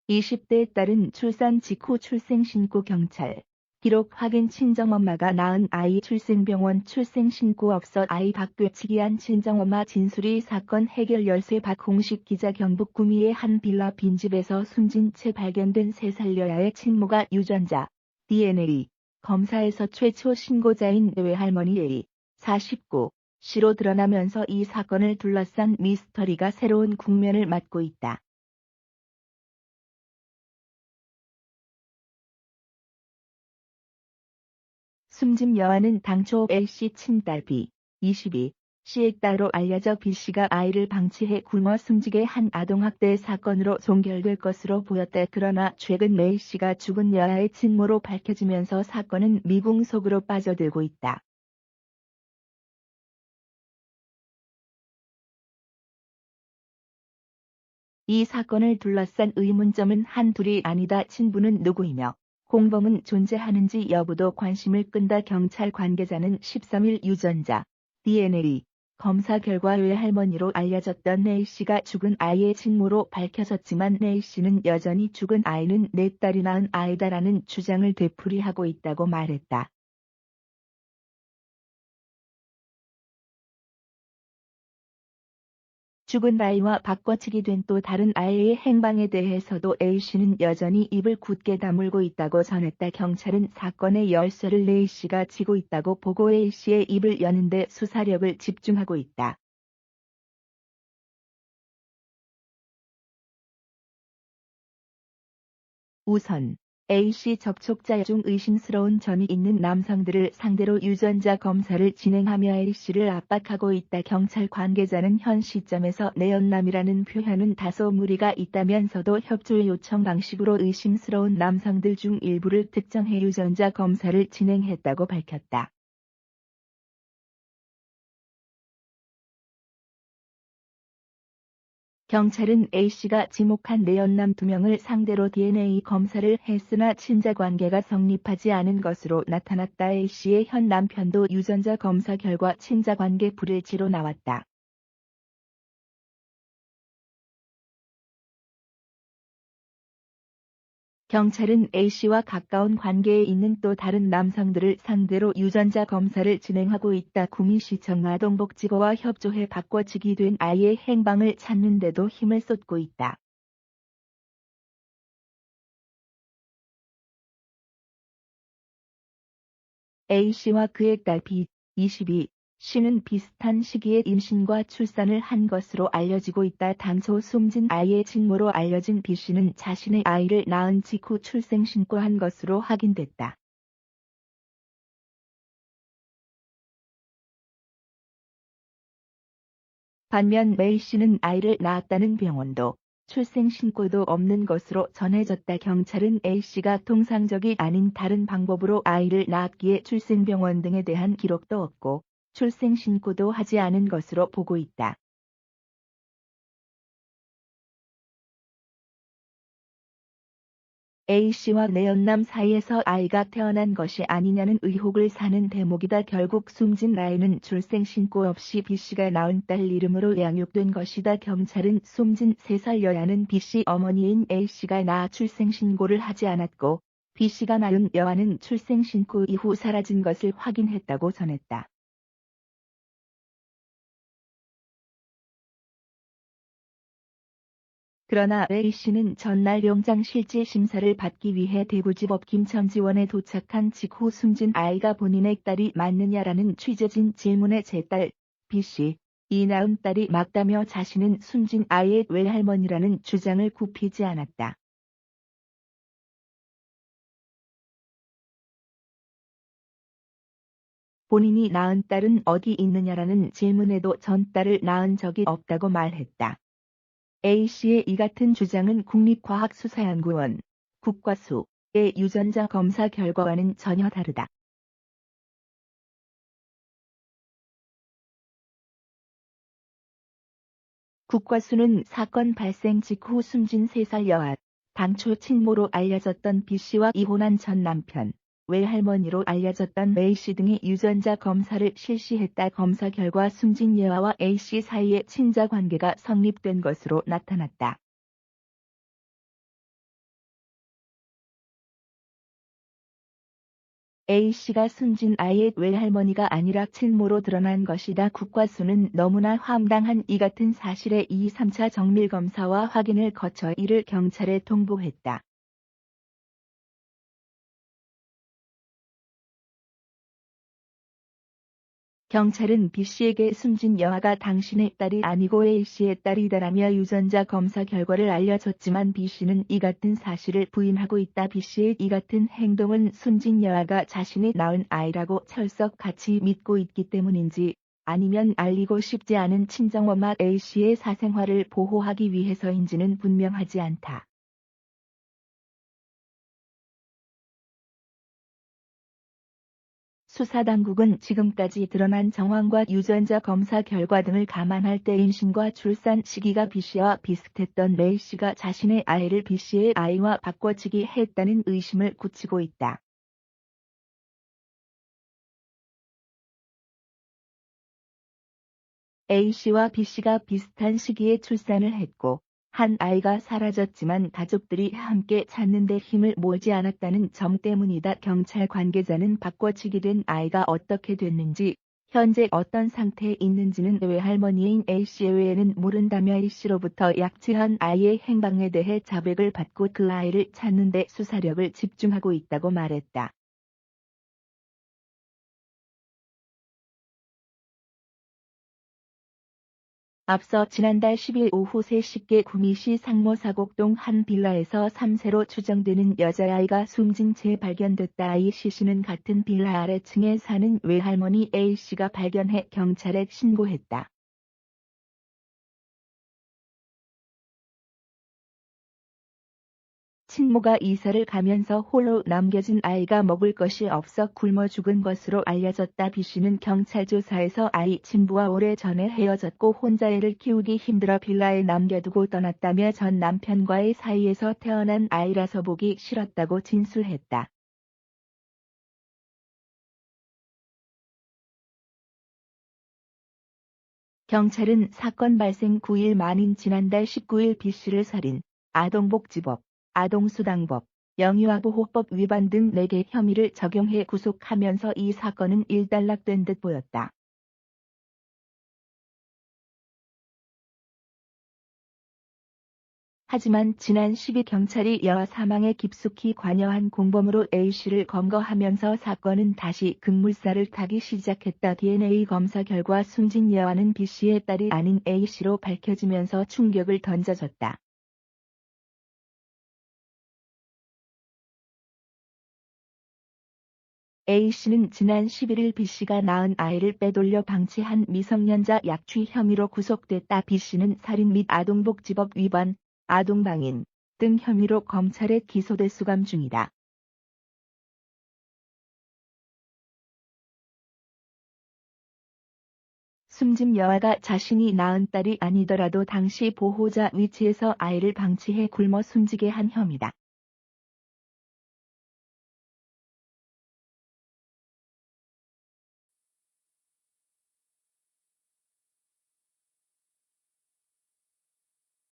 20대에 따른 출산 직후 출생신고 경찰. 기록 확인 친정엄마가 낳은 아이 출생병원 출생신고 없어 아이 박되치기한 친정엄마 진술이 사건 해결 열쇠 박홍식 기자 경북 구미의 한 빌라 빈집에서 숨진 채 발견된 3살 여아의 친모가 유전자 DNA 검사에서 최초 신고자인 외할머니 A, 49, 씨로 드러나면서 이 사건을 둘러싼 미스터리가 새로운 국면을 맞고 있다. 숨진 여아는 당초 A씨 친딸 B, 22씨의 딸로 알려져 B씨가 아이를 방치해 굶어 숨지게 한 아동학대 사건으로 종결될 것으로 보였다. 그러나 최근 A씨가 죽은 여아의 친모로 밝혀지면서 사건은 미궁 속으로 빠져들고 있다. 이 사건을 둘러싼 의문점은 한둘이 아니다. 친부는 누구이며 공범은 존재하는지 여부도 관심을 끈다. 경찰 관계자는 13일 유전자 DNA 검사 결과 외할머니로 알려졌던 A씨가 죽은 아이의 친모로 밝혀졌지만 A씨는 여전히 죽은 아이는 내 딸이 낳은 아이다라는 주장을 되풀이하고 있다고 말했다. 죽은 아이와 바꿔치기 된 또 다른 아이의 행방에 대해서도 A씨는 여전히 입을 굳게 다물고 있다고 전했다. 경찰은 사건의 열쇠를 A씨가 쥐고 있다고 보고 A씨의 입을 여는 데 수사력을 집중하고 있다. 우선 A씨 접촉자 중 의심스러운 점이 있는 남성들을 상대로 유전자 검사를 진행하며 A씨를 압박하고 있다. 경찰 관계자는 현 시점에서 내연남이라는 표현은 다소 무리가 있다면서도 협조 요청 방식으로 의심스러운 남성들 중 일부를 특정해 유전자 검사를 진행했다고 밝혔다. 경찰은 A씨가 지목한 내연남 2명을 상대로 DNA 검사를 했으나 친자관계가 성립하지 않은 것으로 나타났다. A씨의 현 남편도 유전자 검사 결과 친자관계 불일치로 나왔다. 경찰은 A씨와 가까운 관계에 있는 또 다른 남성들을 상대로 유전자 검사를 진행하고 있다. 구미시청 아동복지부와 협조해 바꿔치기 된 아이의 행방을 찾는 데도 힘을 쏟고 있다. A씨와 그의 딸 B, 22씨는 비슷한 시기에 임신과 출산을 한 것으로 알려지고 있다. 당초 숨진 아이의 친모로 알려진 B씨는 자신의 아이를 낳은 직후 출생신고한 것으로 확인됐다. 반면 A씨는 아이를 낳았다는 병원도 출생신고도 없는 것으로 전해졌다. 경찰은 A씨가 통상적이 아닌 다른 방법으로 아이를 낳았기에 출생병원 등에 대한 기록도 없고 출생신고도 하지 않은 것으로 보고 있다. A씨와 내연남 사이에서 아이가 태어난 것이 아니냐는 의혹을 사는 대목이다. 결국 숨진 아이는 출생신고 없이 B씨가 낳은 딸 이름으로 양육된 것이다. 경찰은 숨진 3살 여아는 B씨 어머니인 A씨가 낳아 출생신고를 하지 않았고 B씨가 낳은 여아는 출생신고 이후 사라진 것을 확인했다고 전했다. 그러나 A씨는 전날 영장실질 심사를 받기 위해 대구지법 김천지원에 도착한 직후 숨진 아이가 본인의 딸이 맞느냐라는 취재진 질문에 제 딸, B씨, 이 낳은 딸이 맞다며 자신은 숨진 아이의 외할머니라는 주장을 굽히지 않았다. 본인이 낳은 딸은 어디 있느냐라는 질문에도 전 딸을 낳은 적이 없다고 말했다. A씨의 이 같은 주장은 국립과학수사연구원, 국과수의 유전자 검사 결과와는 전혀 다르다. 국과수는 사건 발생 직후 숨진 3살 여아, 당초 친모로 알려졌던 B씨와 이혼한 전 남편, 외할머니로 알려졌던 A씨 등의 유전자 검사를 실시했다. 검사 결과 숨진 여아와 A씨 사이에 친자 관계가 성립된 것으로 나타났다. A씨가 숨진 아이의 외할머니가 아니라 친모로 드러난 것이다. 국과수는 너무나 황당한 이 같은 사실에 2, 3차 정밀검사와 확인을 거쳐 이를 경찰에 통보했다. 경찰은 B씨에게 숨진 여아가 당신의 딸이 아니고 A씨의 딸이다라며 유전자 검사 결과를 알려줬지만 B씨는 이 같은 사실을 부인하고 있다. B씨의 이 같은 행동은 숨진 여아가 자신이 낳은 아이라고 철석같이 믿고 있기 때문인지 아니면 알리고 싶지 않은 친정엄마 A씨의 사생활을 보호하기 위해서인지는 분명하지 않다. 수사당국은 지금까지 드러난 정황과 유전자 검사 결과 등을 감안할 때 임신과 출산 시기가 B씨와 비슷했던 A씨가 자신의 아이를 B씨의 아이와 바꿔치기 했다는 의심을 굳히고 있다. A씨와 B씨가 비슷한 시기에 출산을 했고 한 아이가 사라졌지만 가족들이 함께 찾는 데 힘을 모으지 않았다는 점 때문이다. 경찰 관계자는 바꿔치기 된 아이가 어떻게 됐는지 현재 어떤 상태에 있는지는 외할머니인 A씨 외에는 모른다며 A씨로부터 약취한 아이의 행방에 대해 자백을 받고 그 아이를 찾는 데 수사력을 집중하고 있다고 말했다. 앞서 지난달 10일 오후 3시께 구미시 상모사곡동 한 빌라에서 3세로 추정되는 여자아이가 숨진 채 발견됐다. A씨는 같은 빌라 아래층에 사는 외할머니 A씨가 발견해 경찰에 신고했다. 친모가 이사를 가면서 홀로 남겨진 아이가 먹을 것이 없어 굶어 죽은 것으로 알려졌다. B씨는 경찰 조사에서 아이 친부와 오래전에 헤어졌고 혼자 애를 키우기 힘들어 빌라에 남겨두고 떠났다며 전 남편과의 사이에서 태어난 아이라서 보기 싫었다고 진술했다. 경찰은 사건 발생 9일 만인 지난달 19일 B씨를 살인, 아동복지법, 아동수당법, 영유아보호법 위반 등 4개 혐의를 적용해 구속하면서 이 사건은 일단락된 듯 보였다. 하지만 지난 10일 경찰이 여아 사망에 깊숙이 관여한 공범으로 A씨를 검거하면서 사건은 다시 급물살을 타기 시작했다. DNA 검사 결과 숨진 여아는 B씨의 딸이 아닌 A씨로 밝혀지면서 충격을 던져줬다. A씨는 지난 11일 B씨가 낳은 아이를 빼돌려 방치한 미성년자 약취 혐의로 구속됐다. B씨는 살인 및 아동복지법 위반, 아동방인 등 혐의로 검찰에 기소돼 수감 중이다. 숨진 여아가 자신이 낳은 딸이 아니더라도 당시 보호자 위치에서 아이를 방치해 굶어 숨지게 한 혐의다.